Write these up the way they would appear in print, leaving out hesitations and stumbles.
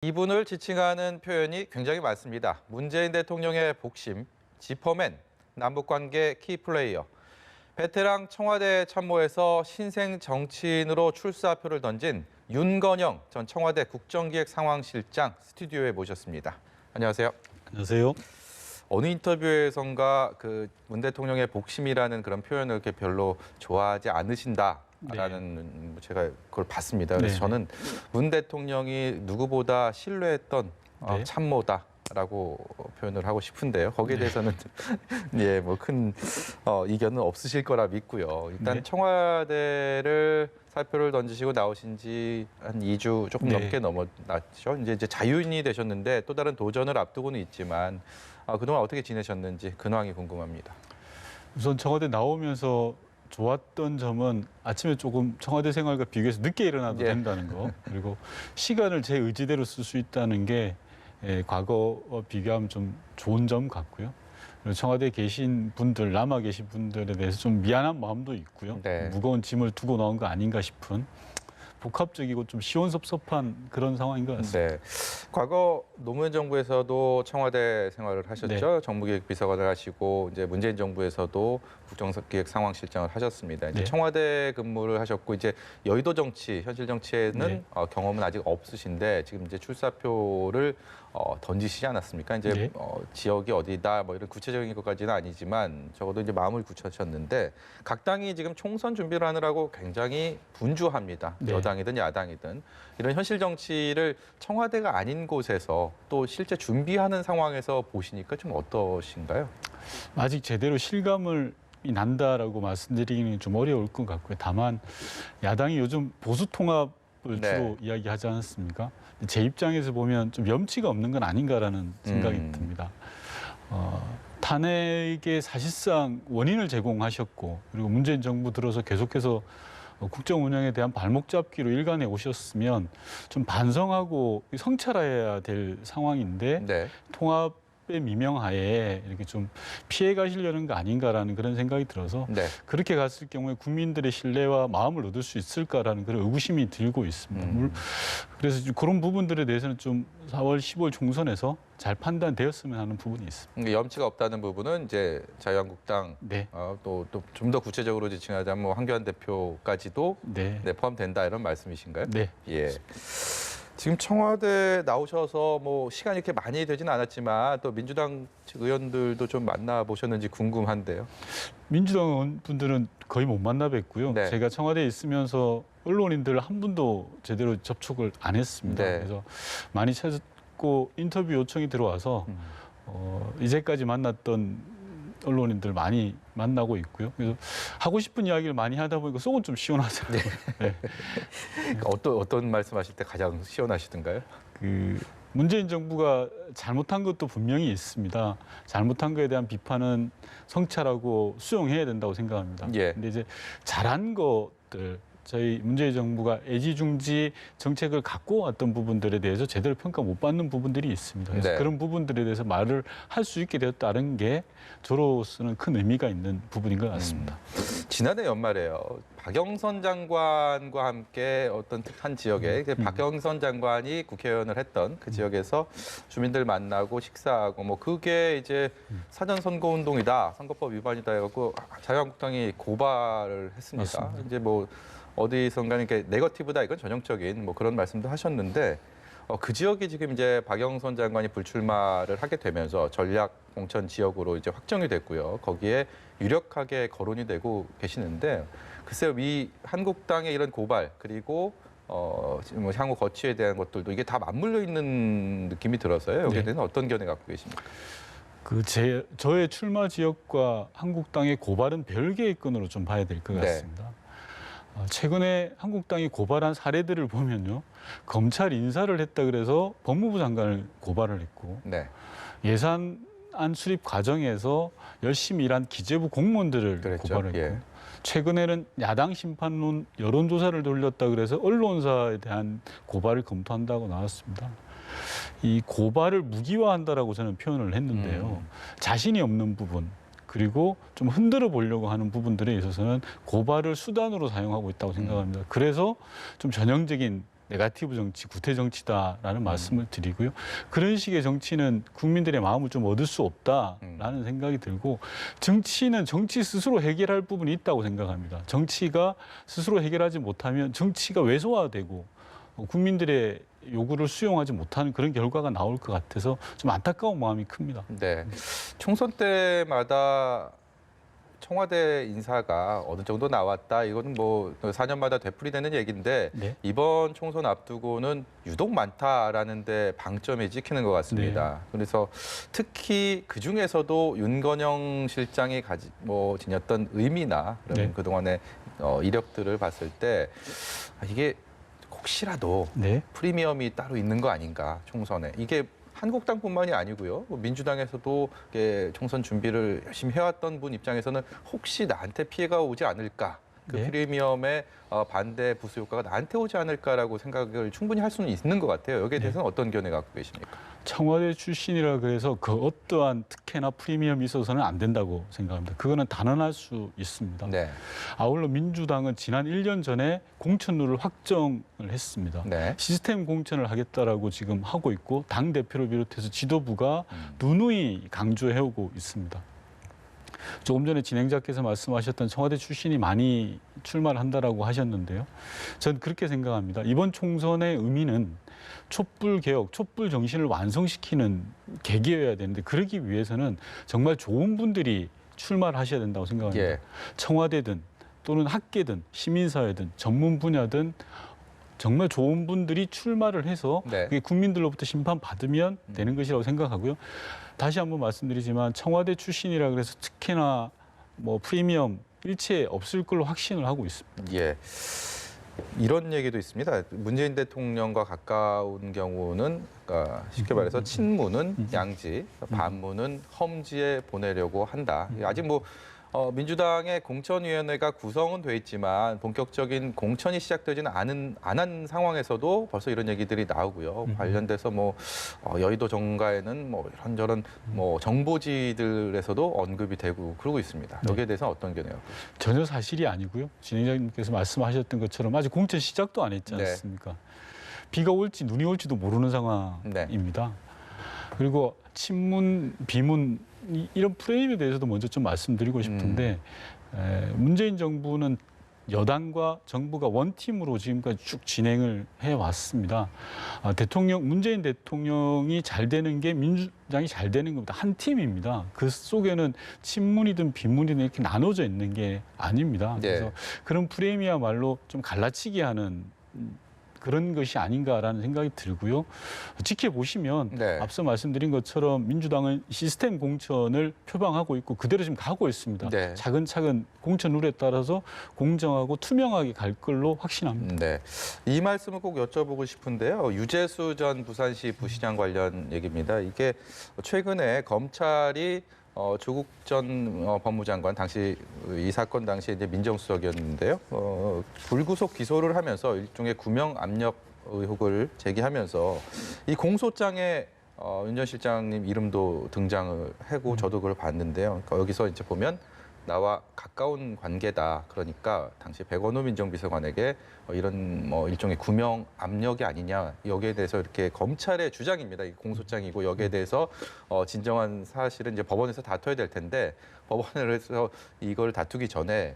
이분을 지칭하는 표현이 굉장히 많습니다. 문재인 대통령의 복심, 지퍼맨, 남북관계 키플레이어, 베테랑 청와대 참모에서 신생 정치인으로 출사표를 던진 윤건영 전 청와대 국정기획상황실장 스튜디오에 모셨습니다. 안녕하세요. 안녕하세요. 어느 인터뷰에선가 문 대통령의 복심이라는 그런 표현을 이렇게 별로 좋아하지 않으신다라는 제가 그걸 봤습니다. 그래서 저는 문 대통령이 누구보다 신뢰했던 참모다라고 표현을 하고 싶은데요. 거기에 대해서는 뭐 큰 이견은 없으실 거라 믿고요. 일단 청와대를 사표를 던지시고 나오신 지 한 2주 조금 넘게 넘어났죠. 이제 자유인이 되셨는데 또 다른 도전을 앞두고는 있지만 그동안 어떻게 지내셨는지 근황이 궁금합니다. 우선 청와대 나오면서 좋았던 점은 아침에 조금 청와대 생활과 비교해서 늦게 일어나도 된다는 거, 그리고 시간을 제 의지대로 쓸 수 있다는 게 과거와 비교하면 좀 좋은 점 같고요. 그리고 청와대에 계신 분들, 남아 계신 분들에 대해서 좀 미안한 마음도 있고요. 무거운 짐을 두고 나온 거 아닌가 싶은 복합적이고 좀 시원섭섭한 그런 상황인 것 같습니다. 과거 노무현 정부에서도 청와대 생활을 하셨죠. 정무기획비서관을 하시고 이제 문재인 정부에서도 국정기획상황실장을 하셨습니다. 이제 청와대 근무를 하셨고 이제 여의도 정치, 현실 정치에는 경험은 아직 없으신데 지금 이제 출사표를 던지시지 않았습니까? 이제 지역이 어디다 뭐 이런 구체적인 것까지는 아니지만 적어도 이제 마음을 굳히셨는데 각 당이 지금 총선 준비를 하느라고 굉장히 분주합니다. 여당이든 야당이든 이런 현실 정치를 청와대가 아닌 곳에서 또 실제 준비하는 상황에서 보시니까 좀 어떠신가요? 아직 제대로 실감을 난다라고 말씀드리기는 좀 어려울 것 같고요. 다만 야당이 요즘 보수 통합을 주로 이야기하지 않았습니까? 제 입장에서 보면 좀 염치가 없는 건 아닌가라는 생각이 듭니다. 탄핵에 사실상 원인을 제공하셨고 그리고 문재인 정부 들어서 계속해서 국정 운영에 대한 발목 잡기로 일관해 오셨으면 좀 반성하고 성찰해야 될 상황인데 통합의 미명하에 이렇게 좀 피해 가시려는 거 아닌가라는 그런 생각이 들어서 그렇게 갔을 경우에 국민들의 신뢰와 마음을 얻을 수 있을까라는 그런 의구심이 들고 있습니다. 그래서 그런 부분들에 대해서는 좀 4월 15일 총선에서 잘 판단되었으면 하는 부분이 있습니다. 염치가 없다는 부분은 이제 자유한국당 또 좀 더 구체적으로 지칭하자면 뭐 황교안 대표까지도 포함된다 이런 말씀이신가요? 예. 지금 청와대 나오셔서 뭐 시간이 이렇게 많이 되지는 않았지만 또 민주당 측 의원들도 좀 만나보셨는지 궁금한데요. 민주당 분들은 거의 못 만나 뵙고요. 제가 청와대에 있으면서 언론인들 한 분도 제대로 접촉을 안 했습니다. 그래서 많이 찾고 인터뷰 요청이 들어와서 이제까지 만났던 언론인들 많이 만나고 있고요. 그래서 하고 싶은 이야기를 많이 하다 보니까 속은 좀 시원하더라고요. 어떤 말씀하실 때 가장 시원하시던가요? 문재인 정부가 잘못한 것도 분명히 있습니다. 잘못한 것에 대한 비판은 성찰하고 수용해야 된다고 생각합니다. 근데 이제 잘한 것들, 저희 문재인 정부가 애지중지 정책을 갖고 왔던 부분들에 대해서 제대로 평가 못 받는 부분들이 있습니다. 그래서 그런 부분들에 대해서 말을 할 수 있게 되었다는 게 저로서는 큰 의미가 있는 부분인 것 같습니다. 지난해 연말에요. 박영선 장관과 함께 어떤 한 지역에 박영선 장관이 국회의원을 했던 그 지역에서 주민들 만나고 식사하고 뭐 그게 이제 사전 선거 운동이다, 선거법 위반이다 해갖고 자유한국당이 고발을 했습니다. 맞습니다. 이제 뭐 어디선가 이렇게 네거티브다 이건 전형적인 뭐 그런 말씀도 하셨는데 그 지역이 지금 이제 박영선 장관이 불출마를 하게 되면서 전략 공천 지역으로 이제 확정이 됐고요. 거기에 유력하게 거론이 되고 계시는데 글쎄요, 이 한국당의 이런 고발 그리고 뭐 향후 거취에 대한 것들도 이게 다 맞물려 있는 느낌이 들어서요. 여기에 대해서 어떤 견해 갖고 계십니까? 저의 출마 지역과 한국당의 고발은 별개의 건으로 좀 봐야 될 것 같습니다. 최근에 한국당이 고발한 사례들을 보면요. 검찰 인사를 했다 그래서 법무부 장관을 고발을 했고 예산안 수립 과정에서 열심히 일한 기재부 공무원들을 고발을 했고 최근에는 야당 심판론 여론조사를 돌렸다 그래서 언론사에 대한 고발을 검토한다고 나왔습니다. 이 고발을 무기화한다라고 저는 표현을 했는데요. 자신이 없는 부분, 그리고 좀 흔들어 보려고 하는 부분들에 있어서는 고발을 수단으로 사용하고 있다고 생각합니다. 그래서 좀 전형적인 네거티브 정치, 구태 정치다라는 말씀을 드리고요. 그런 식의 정치는 국민들의 마음을 좀 얻을 수 없다라는 생각이 들고 정치는 정치 스스로 해결할 부분이 있다고 생각합니다. 정치가 스스로 해결하지 못하면 정치가 왜소화되고 국민들의 요구를 수용하지 못하는 그런 결과가 나올 것 같아서 좀 안타까운 마음이 큽니다. 네. 총선 때마다 청와대 인사가 어느 정도 나왔다. 이거는 뭐 4년마다 되풀이되는 얘기인데 네. 이번 총선 앞두고는 유독 많다라는 데 방점이 찍히는 것 같습니다. 그래서 특히 그 중에서도 윤건영 실장이 지녔던 의미나 그런 그동안의 이력들을 봤을 때 이게 혹시라도 프리미엄이 따로 있는 거 아닌가 총선에. 이게 한국당뿐만이 아니고요. 민주당에서도 총선 준비를 열심히 해왔던 분 입장에서는 혹시 나한테 피해가 오지 않을까. 그 프리미엄의 반대 부수 효과가 나한테 오지 않을까라고 생각을 충분히 할 수는 있는 것 같아요. 여기에 대해서는 어떤 견해 갖고 계십니까? 청와대 출신이라 그래서 그 어떠한 특혜나 프리미엄이 있어서는 안 된다고 생각합니다. 그거는 단언할 수 있습니다. 네. 아울러 민주당은 지난 1년 전에 공천룰을 확정을 했습니다. 네. 시스템 공천을 하겠다라고 지금 하고 있고 당 대표를 비롯해서 지도부가 누누이 강조해오고 있습니다. 조금 전에 진행자께서 말씀하셨던 청와대 출신이 많이 출마를 한다라고 하셨는데요. 전 그렇게 생각합니다. 이번 총선의 의미는 촛불 개혁, 촛불 정신을 완성시키는 계기여야 되는데 그러기 위해서는 정말 좋은 분들이 출마를 하셔야 된다고 생각합니다. 청와대든 또는 학계든 시민사회든 전문 분야든 정말 좋은 분들이 출마를 해서 그게 국민들로부터 심판받으면 되는 것이라고 생각하고요. 다시 한번 말씀드리지만 청와대 출신이라 그래서 특혜나 뭐 프리미엄 일체 없을 걸로 확신을 하고 있습니다. 예. 이런 얘기도 있습니다. 문재인 대통령과 가까운 경우는 쉽게 말해서 친문은 양지, 반문은 험지에 보내려고 한다. 아직 뭐 민주당의 공천위원회가 구성은 돼 있지만 본격적인 공천이 시작되지는 안 한 상황에서도 벌써 이런 얘기들이 나오고요. 관련돼서 뭐 여의도 정가에는 뭐 이런저런 뭐 정보지들에서도 언급이 되고 그러고 있습니다. 여기에 대해서는 어떤 견해요? 전혀 사실이 아니고요. 진행자님께서 말씀하셨던 것처럼 아직 공천 시작도 안 했지 않습니까? 비가 올지 눈이 올지도 모르는 상황입니다. 그리고 친문, 비문 이런 프레임에 대해서도 먼저 좀 말씀드리고 싶은데 문재인 정부는 여당과 정부가 원팀으로 지금까지 쭉 진행을 해왔습니다. 문재인 대통령이 잘 되는 게 민주당이 잘 되는 겁니다. 한 팀입니다. 그 속에는 친문이든 비문이든 이렇게 나눠져 있는 게 아닙니다. 그래서 그런 프레임이야말로 좀 갈라치기 하는 그런 것이 아닌가라는 생각이 들고요. 지켜보시면 앞서 말씀드린 것처럼 민주당은 시스템 공천을 표방하고 있고 그대로 지금 가고 있습니다. 차근차근 공천 룰에 따라서 공정하고 투명하게 갈 걸로 확신합니다. 이 말씀을 꼭 여쭤보고 싶은데요. 유재수 전 부산시 부시장 관련 얘기입니다. 이게 최근에 검찰이 조국 전 법무장관 당시 이 사건 당시에 이제 민정수석이었는데요. 불구속 기소를 하면서 일종의 구명 압력 의혹을 제기하면서 이 공소장에 윤 전 실장님 이름도 등장을 하고 저도 그걸 봤는데요. 그러니까 여기서 이제 보면 나와 가까운 관계다. 그러니까 당시 백원호 민정비서관에게 이런 뭐 일종의 구명 압력이 아니냐. 여기에 대해서 이렇게 검찰의 주장입니다. 이 공소장이고 여기에 대해서 진정한 사실은 이제 법원에서 다퉈야 될 텐데 법원에서 이걸 다투기 전에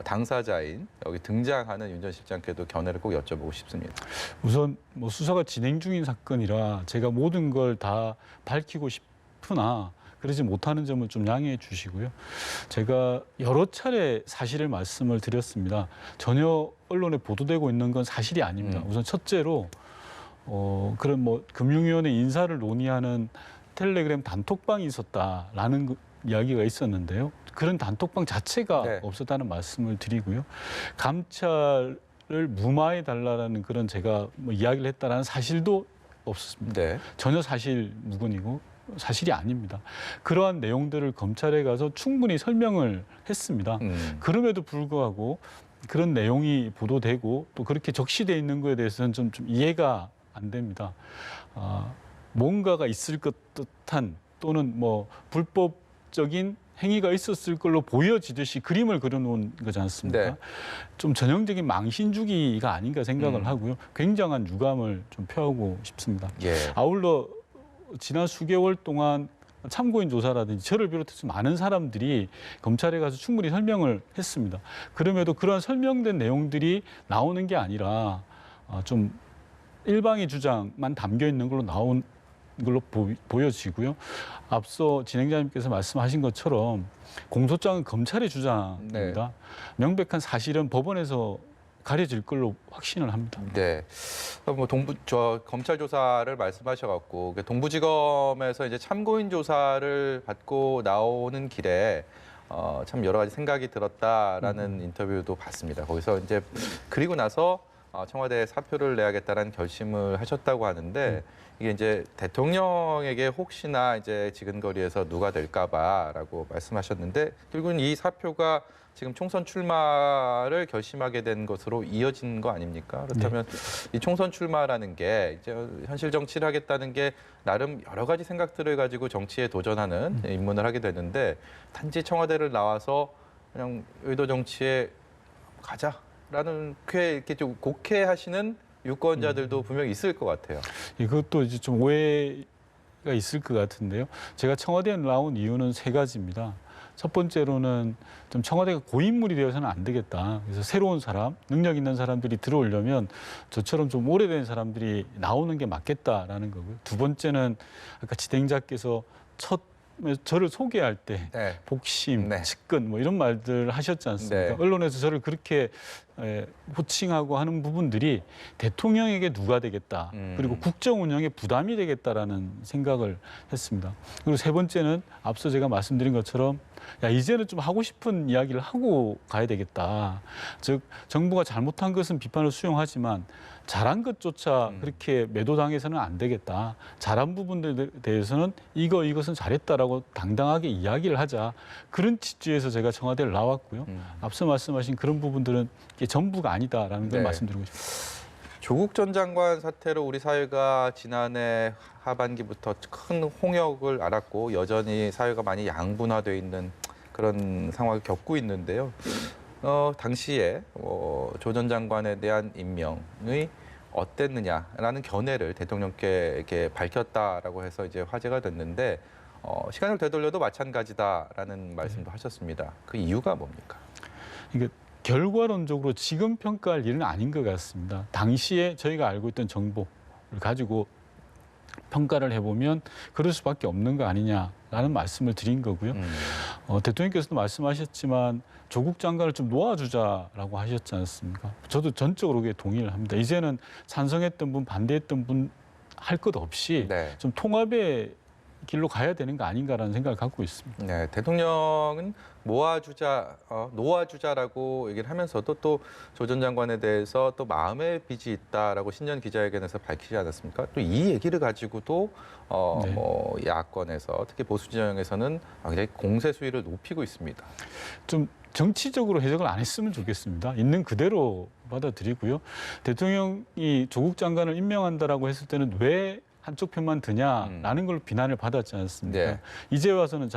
당사자인 여기 등장하는 윤 전 실장께도 견해를 꼭 여쭤보고 싶습니다. 우선 뭐 수사가 진행 중인 사건이라 제가 모든 걸 다 밝히고 싶으나 그러지 못하는 점을 좀 양해해 주시고요. 제가 여러 차례 사실을 말씀을 드렸습니다. 전혀 언론에 보도되고 있는 건 사실이 아닙니다. 우선 첫째로 그런 뭐 금융위원회 인사를 논의하는 텔레그램 단톡방이 있었다라는 이야기가 있었는데요. 그런 단톡방 자체가 없었다는 말씀을 드리고요. 감찰을 무마해 달라는 그런 제가 뭐 이야기를 했다라는 사실도 없었습니다. 전혀 사실 무근이고 사실이 아닙니다. 그러한 내용들을 검찰에 가서 충분히 설명을 했습니다. 그럼에도 불구하고 그런 내용이 보도되고 또 그렇게 적시되어 있는 거에 대해서는 좀 이해가 안 됩니다. 뭔가가 있을 것 듯한 또는 뭐 불법적인 행위가 있었을 걸로 보여지듯이 그림을 그려놓은 거지 않습니까? 네. 좀 전형적인 망신주기가 아닌가 생각을 하고요. 굉장한 유감을 좀 표하고 싶습니다. 예. 아울러 지난 수개월 동안 참고인 조사라든지 저를 비롯해서 많은 사람들이 검찰에 가서 충분히 설명을 했습니다. 그럼에도 그런 설명된 내용들이 나오는 게 아니라 좀 일방의 주장만 담겨 있는 걸로 나온 걸로 보여지고요. 앞서 진행자님께서 말씀하신 것처럼 공소장은 검찰의 주장입니다. 명백한 사실은 법원에서 가려질 걸로 확신을 합니다. 네. 뭐 검찰 조사를 말씀하셔갖고 동부지검에서 이제 참고인 조사를 받고 나오는 길에 참 여러 가지 생각이 들었다라는 인터뷰도 봤습니다. 거기서 이제 그리고 나서 청와대에 사표를 내야겠다라는 결심을 하셨다고 하는데 이게 이제 대통령에게 혹시나 이제 지근거리에서 누가 될까봐라고 말씀하셨는데 결국은 이 사표가 지금 총선 출마를 결심하게 된 것으로 이어진 거 아닙니까? 그렇다면 이 총선 출마라는 게 이제 현실 정치를 하겠다는 게 나름 여러 가지 생각들을 가지고 정치에 도전하는 입문을 하게 되는데 단지 청와대를 나와서 그냥 의도 정치에 가자라는 꽤 이렇게 좀 곡해하시는 유권자들도 분명히 있을 것 같아요. 이것도 이제 좀 오해가 있을 것 같은데요. 제가 청와대에 나온 이유는 세 가지입니다. 첫 번째로는 좀 청와대가 고인물이 되어서는 안 되겠다. 그래서 새로운 사람, 능력 있는 사람들이 들어오려면 저처럼 좀 오래된 사람들이 나오는 게 맞겠다라는 거고요. 두 번째는 아까 진행자께서 저를 소개할 때 복심, 측근 뭐 이런 말들 하셨지 않습니까? 언론에서 저를 그렇게 호칭하고 하는 부분들이 대통령에게 누가 되겠다. 그리고 국정 운영에 부담이 되겠다라는 생각을 했습니다. 그리고 세 번째는 앞서 제가 말씀드린 것처럼 이제는 좀 하고 싶은 이야기를 하고 가야 되겠다. 즉 정부가 잘못한 것은 비판을 수용하지만 잘한 것조차 그렇게 매도당해서는 안 되겠다. 잘한 부분들에 대해서는 이것은 잘했다라고 당당하게 이야기를 하자. 그런 취지에서 제가 청와대를 나왔고요. 앞서 말씀하신 그런 부분들은 이게 전부가 아니다라는 걸 말씀드리고 싶습니다. 조국 전 장관 사태로 우리 사회가 지난해 하반기부터 큰 홍역을 앓았고 여전히 사회가 많이 양분화되어 있는 그런 상황을 겪고 있는데요. 당시에 조 전 장관에 대한 임명이 어땠느냐라는 견해를 대통령께 이렇게 밝혔다라고 해서 이제 화제가 됐는데 시간을 되돌려도 마찬가지다라는 말씀도 하셨습니다. 그 이유가 뭡니까? 이게 결과론적으로 지금 평가할 일은 아닌 것 같습니다. 당시에 저희가 알고 있던 정보를 가지고 평가를 해보면 그럴 수밖에 없는 거 아니냐라는 말씀을 드린 거고요. 대통령께서도 말씀하셨지만 조국 장관을 좀 놓아주자라고 하셨지 않습니까? 저도 전적으로 그게 동의를 합니다. 이제는 찬성했던 분, 반대했던 분 할 것 없이 좀 통합의 길로 가야 되는 거 아닌가라는 생각을 갖고 있습니다. 네, 대통령은 놓아주자라고 얘기를 하면서도 또 조 전 장관에 대해서 또 마음의 빚이 있다라고 신년 기자회견에서 밝히지 않았습니까? 또 이 얘기를 가지고도 뭐 야권에서 특히 보수 진영에서는 굉장히 공세 수위를 높이고 있습니다. 좀 정치적으로 해석을 안 했으면 좋겠습니다. 있는 그대로 받아들이고요. 대통령이 조국 장관을 임명한다라고 했을 때는 왜 한쪽 편만 드냐라는 걸로 비난을 받았지 않습니까? 이제 와서는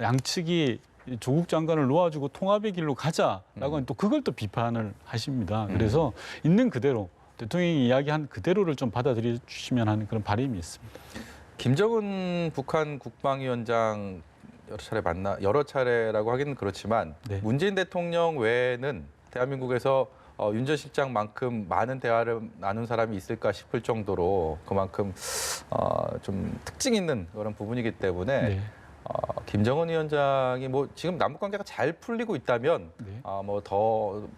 양측이 조국 장관을 놓아주고 통합의 길로 가자라고 하면 또 그걸 또 비판을 하십니다. 그래서 있는 그대로 대통령이 이야기한 그대로를 좀 받아들여 주시면 하는 그런 바람이 있습니다. 김정은 북한 국방위원장 여러 차례라고 하기는 그렇지만 문재인 대통령 외에는 대한민국에서 윤 전 실장만큼 많은 대화를 나눈 사람이 있을까 싶을 정도로 그만큼 좀 특징 있는 그런 부분이기 때문에 김정은 위원장이 뭐 지금 남북 관계가 잘 풀리고 있다면 뭐 더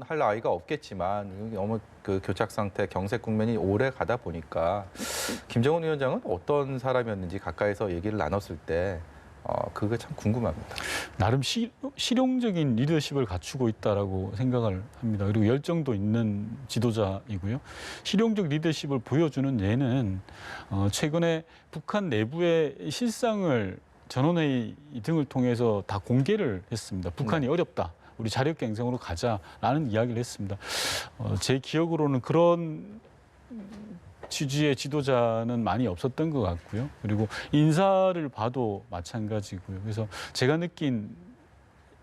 할 나위가 없겠지만 너무 그 교착 상태, 경색 국면이 오래 가다 보니까 김정은 위원장은 어떤 사람이었는지 가까이서 얘기를 나눴을 때 그게 참 궁금합니다. 나름 실용적인 리더십을 갖추고 있다라고 생각을 합니다. 그리고 열정도 있는 지도자이고요. 실용적 리더십을 보여주는 예는 최근에 북한 내부의 실상을 전원회의 등을 통해서 다 공개를 했습니다. 북한이 어렵다. 우리 자력갱생으로 가자라는 이야기를 했습니다. 제 기억으로는 그런 취지의 지도자는 많이 없었던 것 같고요. 그리고 인사를 봐도 마찬가지고요. 그래서 제가 느낀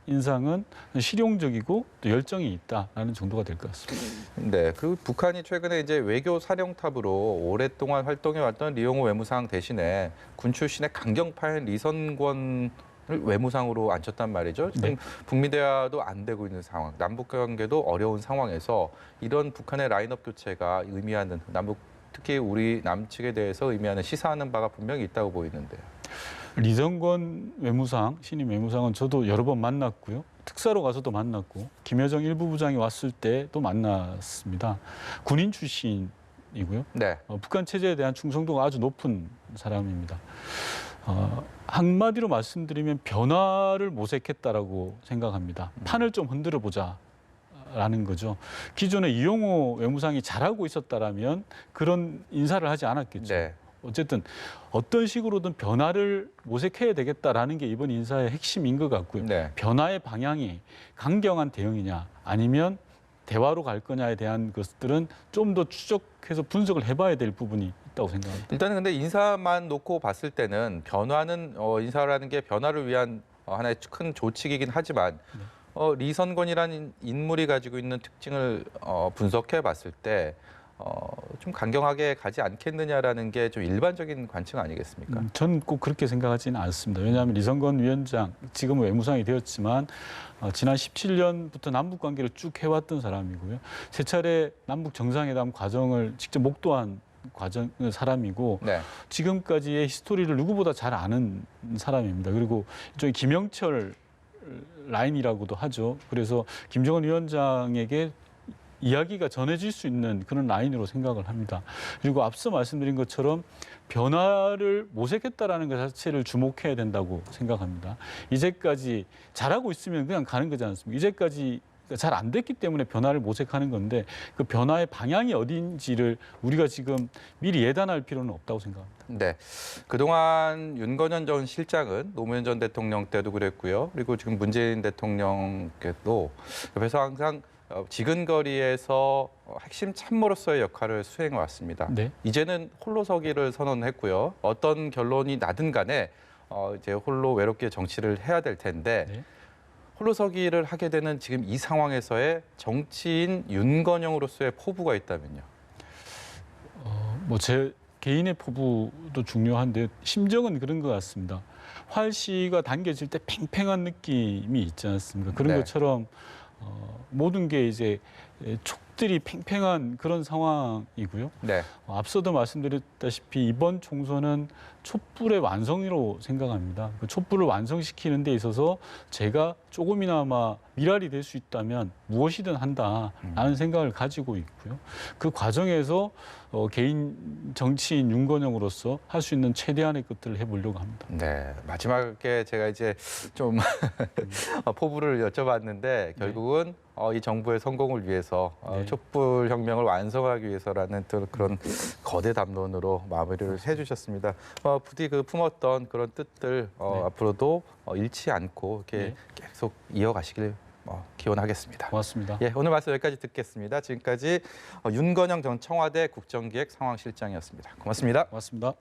인상은 실용적이고 또 열정이 있다라는 정도가 될 것 같습니다. 네, 그 북한이 최근에 이제 외교 사령탑으로 오랫동안 활동해왔던 리용호 외무상 대신에 군 출신의 강경파인 리선권을 외무상으로 앉혔단 말이죠. 지금 네. 북미 대화도 안 되고 있는 상황, 남북 관계도 어려운 상황에서 이런 북한의 라인업 교체가 의미하는 특히 우리 남측에 대해서 의미하는 시사하는 바가 분명히 있다고 보이는데요. 리성권 외무상, 신임 외무상은 저도 여러 번 만났고요. 특사로 가서도 만났고 김여정 일부 부장이 왔을 때도 만났습니다. 군인 출신이고요. 네, 북한 체제에 대한 충성도가 아주 높은 사람입니다. 한마디로 말씀드리면 변화를 모색했다라고 생각합니다. 판을 좀 흔들어 보자라는 거죠. 기존에 이용호 외무상이 잘하고 있었다라면 그런 인사를 하지 않았겠죠. 네. 어쨌든 어떤 식으로든 변화를 모색해야 되겠다라는 게 이번 인사의 핵심인 것 같고요. 네. 변화의 방향이 강경한 대응이냐 아니면 대화로 갈 거냐에 대한 것들은 좀 더 추적해서 분석을 해봐야 될 부분이 있다고 생각합니다. 일단은 근데 인사만 놓고 봤을 때는 변화는 인사라는 게 변화를 위한 하나의 큰 조치이긴 하지만 리선권이라는 인물이 가지고 있는 특징을 분석해 봤을 때 좀 강경하게 가지 않겠느냐라는 게 좀 일반적인 관측 아니겠습니까? 저는 꼭 그렇게 생각하지는 않습니다. 왜냐하면 리성건 위원장, 지금은 외무상이 되었지만 지난 17년부터 남북 관계를 쭉 해왔던 사람이고요. 세 차례 남북 정상회담 과정을 직접 목도한 사람이고 네. 지금까지의 히스토리를 누구보다 잘 아는 사람입니다. 그리고 저희 김영철 라인이라고도 하죠. 그래서 김정은 위원장에게 이야기가 전해질 수 있는 그런 라인으로 생각을 합니다. 그리고 앞서 말씀드린 것처럼 변화를 모색했다라는 것 자체를 주목해야 된다고 생각합니다. 이제까지 잘하고 있으면 그냥 가는 거지 않습니까? 이제까지 잘 안 됐기 때문에 변화를 모색하는 건데 그 변화의 방향이 어딘지를 우리가 지금 미리 예단할 필요는 없다고 생각합니다. 네. 그동안 윤건현 전 실장은 노무현 전 대통령 때도 그랬고요. 그리고 지금 문재인 대통령께도 그래서 항상 지근거리에서 핵심 참모로서의 역할을 수행해 왔습니다. 네. 이제는 홀로서기를 선언했고요. 어떤 결론이 나든 간에 이제 홀로 외롭게 정치를 해야 될 텐데 네. 홀로서기를 하게 되는 지금 이 상황에서의 정치인 윤건영으로서의 포부가 있다면요. 뭐 제 개인의 포부도 중요한데 심정은 그런 것 같습니다. 활시가 당겨질 때 팽팽한 느낌이 있지 않습니까? 그런 네. 것처럼 모든 게 이제 촉들이 팽팽한 그런 상황이고요. 네. 앞서도 말씀드렸다시피 이번 총선은 촛불의 완성으로 생각합니다. 그 촛불을 완성시키는 데 있어서 제가 조금이나마 미랄이 될 수 있다면 무엇이든 한다라는 생각을 가지고 있고요. 그 과정에서 개인 정치인 윤건영으로서 할 수 있는 최대한의 것들을 해보려고 합니다. 네. 마지막에 제가 이제 좀 포부를 여쭤봤는데 결국은 이 정부의 성공을 위해서 네. 촛불 혁명을 완성하기 위해서라는 또 그런 거대 담론으로 마무리를 해주셨습니다. 부디 그 품었던 그런 뜻들 네. 앞으로도 잃지 않고 이렇게 네. 계속 이어가시길 기원하겠습니다. 고맙습니다. 예, 오늘 말씀 여기까지 듣겠습니다. 지금까지 윤건영 전 청와대 국정기획 상황실장이었습니다. 고맙습니다. 고맙습니다.